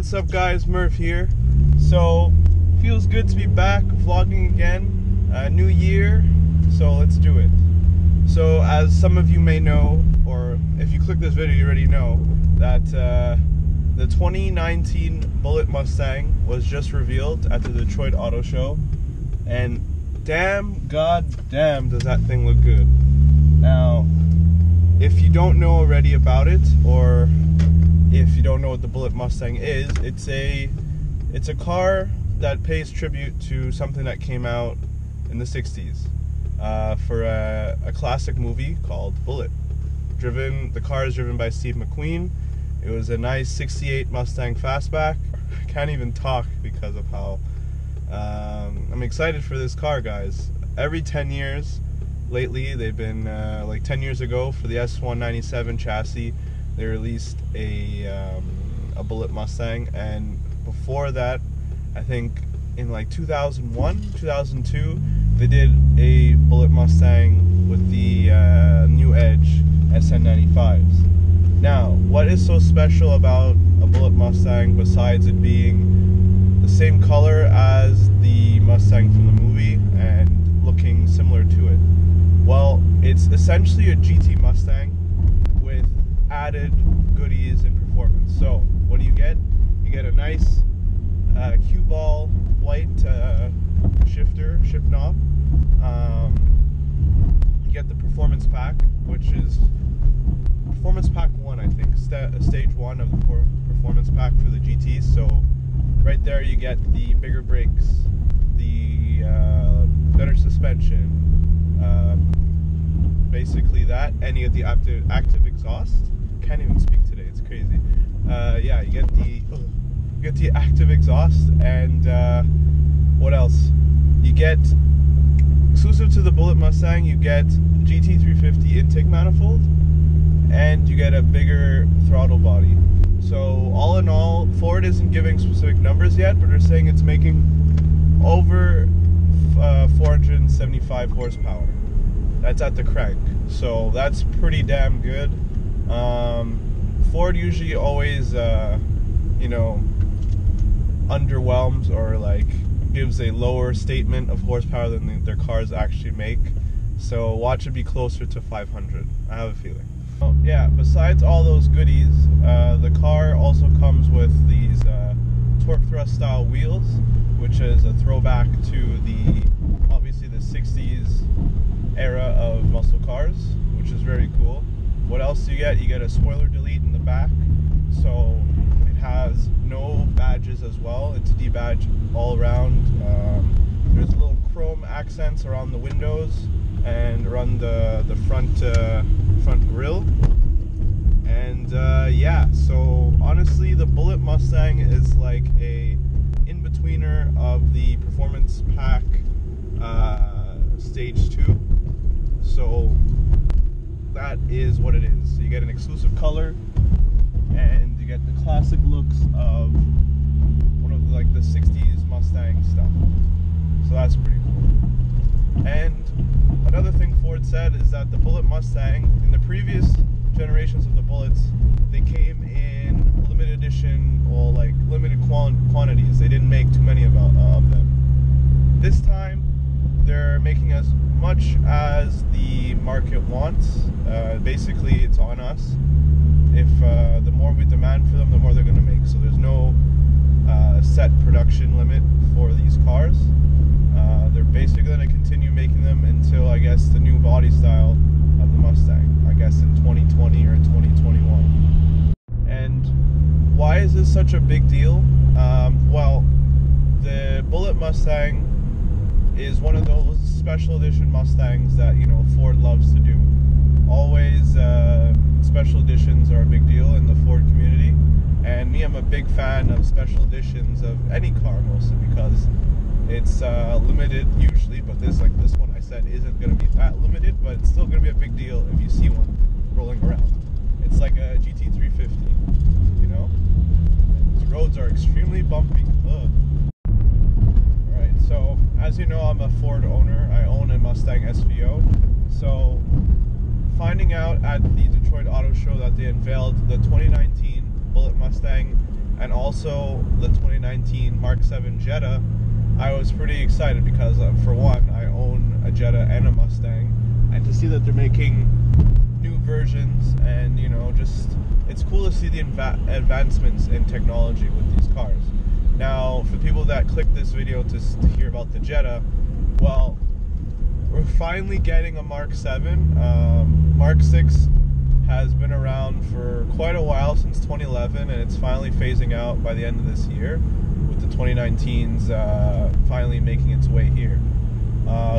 what's up guys, Merv here. So, feels good to be back vlogging again. New year, so let's do it. So, as some of you may know, or if you click this video you already know, that the 2019 Bullitt Mustang was just revealed at the Detroit Auto Show. And damn, god damn, does that thing look good. Now, if you don't know already about it, or if you don't know what the Bullitt Mustang is, it's a car that pays tribute to something that came out in the 60s for a classic movie called Bullitt. The car is driven by Steve McQueen. It was a nice 68 Mustang fastback. I can't even talk because of how I'm excited for this car, guys. Every 10 years lately, they've been like 10 years ago for the S197 chassis, they released a Bullitt Mustang, and before that, I think in like 2001, 2002, they did a Bullitt Mustang with the new Edge SN95s. Now, what is so special about a Bullitt Mustang besides it being the same color as the Mustang from the movie and looking similar to it? Well, it's essentially a GT Mustang with added goodies and performance. So, what do you get? You get a nice cue ball white shift knob. You get the performance pack, which is performance pack 1, I think, stage 1 of the performance pack for the GTs. So, right there you get the bigger brakes, the better suspension, basically that, and you get the active exhaust. Can't even speak today, it's crazy. Yeah, you get the active exhaust, and what else? You get, exclusive to the Bullitt Mustang, you get GT350 intake manifold, and you get a bigger throttle body. So all in all, Ford isn't giving specific numbers yet, but they're saying it's making over 475 horsepower. That's at the crank, so that's pretty damn good. Ford usually always, you know, underwhelms or like gives a lower statement of horsepower than their cars actually make. So watch it be closer to 500. I have a feeling. Oh, yeah, besides all those goodies, the car also comes with these torque thrust style wheels, which is a throwback to the, obviously, the 60s era of muscle cars, which is very cool. What else do you get? You get a spoiler delete in the back, so it has no badges as well. It's a D-badge all around. There's little chrome accents around the windows and around the front grille. And yeah, so honestly, the Bullitt Mustang is like a in-betweener of the performance pack stage 2. So that is what it is. So you get an exclusive color, and you get the classic looks of one of the 60s Mustang stuff. So that's pretty cool. And another thing Ford said is that the Bullitt Mustang, in the previous generations of the Bullitts, they came in limited edition, or like limited quantities. They didn't make too many of them. This time, they're making as much as the market wants. Basically, it's on us. If the more we demand for them, the more they're going to make. So there's no set production limit for these cars. They're basically going to continue making them until, I guess, the new body style of the Mustang, I guess in 2020 or 2021. And why is this such a big deal? Well, the Bullitt Mustang is one of those special edition Mustangs that, you know, Ford loves to do. Always special editions are a big deal in the Ford community, and me, I'm a big fan of special editions of any car, mostly because it's limited usually, but this one I said isn't going to be that limited, but it's still going to be a big deal if you see one rolling around. It's like a GT350, you know? And the roads are extremely bumpy. Ugh. Alright, so as you know, I'm a Ford owner. I own a Mustang SVO. So finding out at the Detroit Auto Show that they unveiled the 2019 Bullitt Mustang and also the 2019 Mark 7 Jetta, I was pretty excited because for one, I own a Jetta and a Mustang, and to see that they're making new versions, and you know, just it's cool to see the advancements in technology with these cars. Now, for people that click this video to hear about the Jetta, well, we're finally getting a Mark 7. Mark 6 has been around for quite a while, since 2011, and it's finally phasing out by the end of this year, with the 2019s finally making its way here.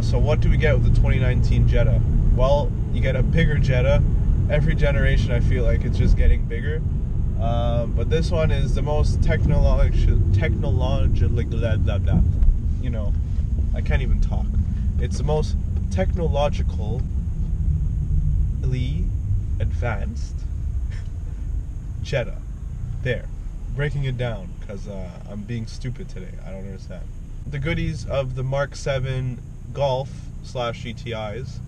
So what do we get with the 2019 Jetta? Well, you get a bigger Jetta. Every generation I feel like it's just getting bigger. But this one is the most technological, you know, I can't even talk. It's the most technologically advanced Jetta. There, breaking it down because I'm being stupid today. I don't understand. The goodies of the Mark 7 Golf / GTIs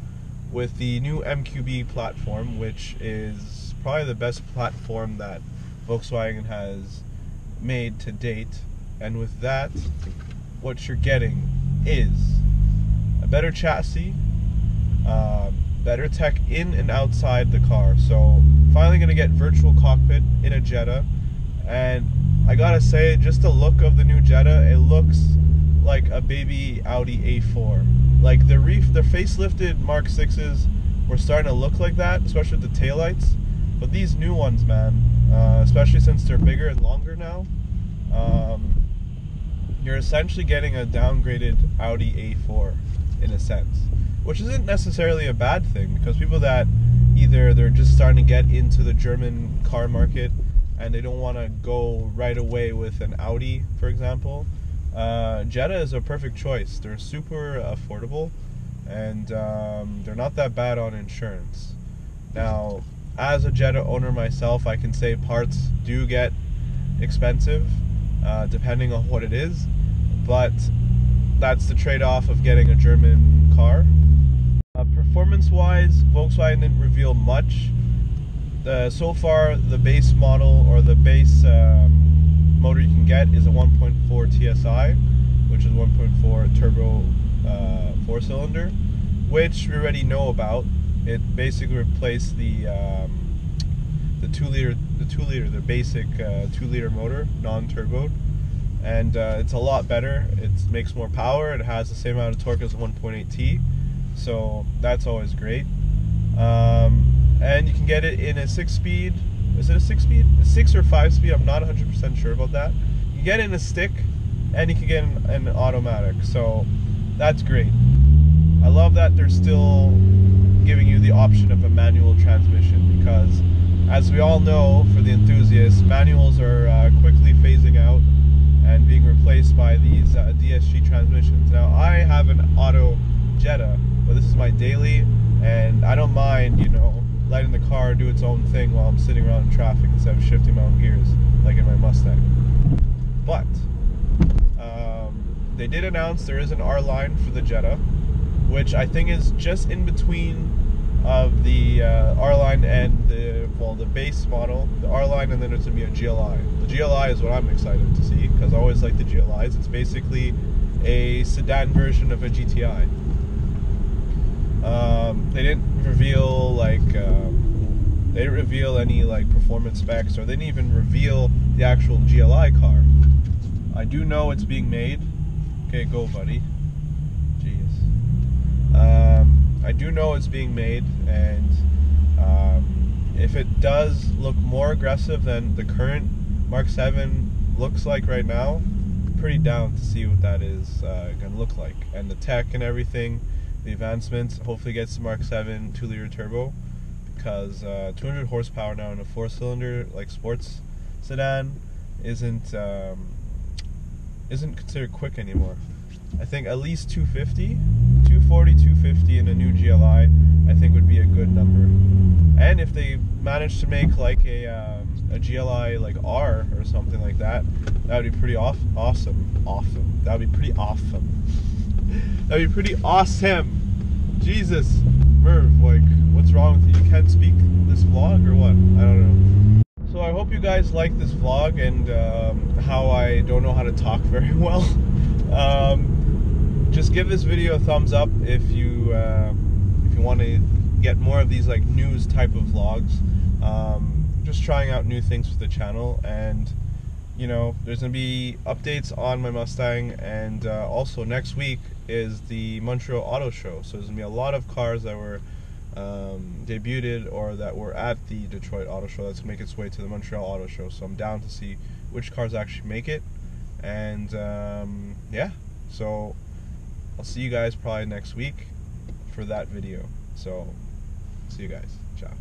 with the new MQB platform, which is probably the best platform that Volkswagen has made to date. And with that, what you're getting is a better chassis, better tech in and outside the car. So finally gonna get virtual cockpit in a Jetta, and I gotta say, just the look of the new Jetta, it looks like a baby Audi A4. Like the facelifted Mark 6s were starting to look like that, especially with the taillights. But these new ones, man, especially since they're bigger and longer now, you're essentially getting a downgraded Audi A4 in a sense, which isn't necessarily a bad thing, because people that either they're just starting to get into the German car market and they don't want to go right away with an Audi, for example, Jetta is a perfect choice. They're super affordable, and they're not that bad on insurance. Now, as a Jetta owner myself, I can say parts do get expensive depending on what it is, but that's the trade-off of getting a German car. Performance-wise, Volkswagen didn't reveal much. So far, the base model, or the base motor you can get, is a 1.4 TSI, which is 1.4 turbo 4-cylinder, which we already know about. It basically replaced the 2-liter, the basic 2-liter motor, non-turboed, and it's a lot better. It makes more power. It has the same amount of torque as a 1.8T, so that's always great. And you can get it in a 6-speed. Is it a 6-speed? A 6 or 5-speed? I'm not 100% sure about that. You can get it in a stick, and you can get an automatic. So that's great. I love that they're still giving you the option of a manual transmission, because, as we all know, for the enthusiasts, manuals are quickly phasing out and being replaced by these DSG transmissions. Now, I have an auto Jetta, but this is my daily, and I don't mind, you know, letting the car do its own thing while I'm sitting around in traffic instead of shifting my own gears like in my Mustang. But they did announce there is an R line for the Jetta, which I think is just in between of the R line and the base model, the R line, and then there's going to be a GLI. The GLI is what I'm excited to see, because I always like the GLIs. It's basically a sedan version of a GTI. They didn't reveal they didn't reveal any like performance specs, or they didn't even reveal the actual GLI car. I do know it's being made. Okay, go buddy. Jeez. I do know it's being made, and if it does look more aggressive than the current Mark 7 looks like right now, I'm pretty down to see what that is gonna look like, and the tech and everything. The advancements, hopefully gets the Mark 7 2-liter turbo, because 200 horsepower now in a 4-cylinder like sports sedan isn't considered quick anymore. I think at least 250, 240, 250 in a new GLI, I think would be a good number. And if they manage to make like a GLI like R or something like that, that would be pretty awesome. That would be pretty awesome. That'd be pretty awesome. Jesus, Merv, like, what's wrong with you? You can't speak this vlog or what? I don't know. So I hope you guys like this vlog and how I don't know how to talk very well. Just give this video a thumbs up if you want to get more of these like news type of vlogs. Just trying out new things for the channel, and you know, there's gonna be updates on my Mustang, and also next week is the Montreal Auto Show, so there's gonna be a lot of cars that were debuted or that were at the Detroit Auto Show that's make its way to the Montreal Auto Show. So I'm down to see which cars actually make it, and yeah, so I'll see you guys probably next week for that video. So see you guys. Ciao.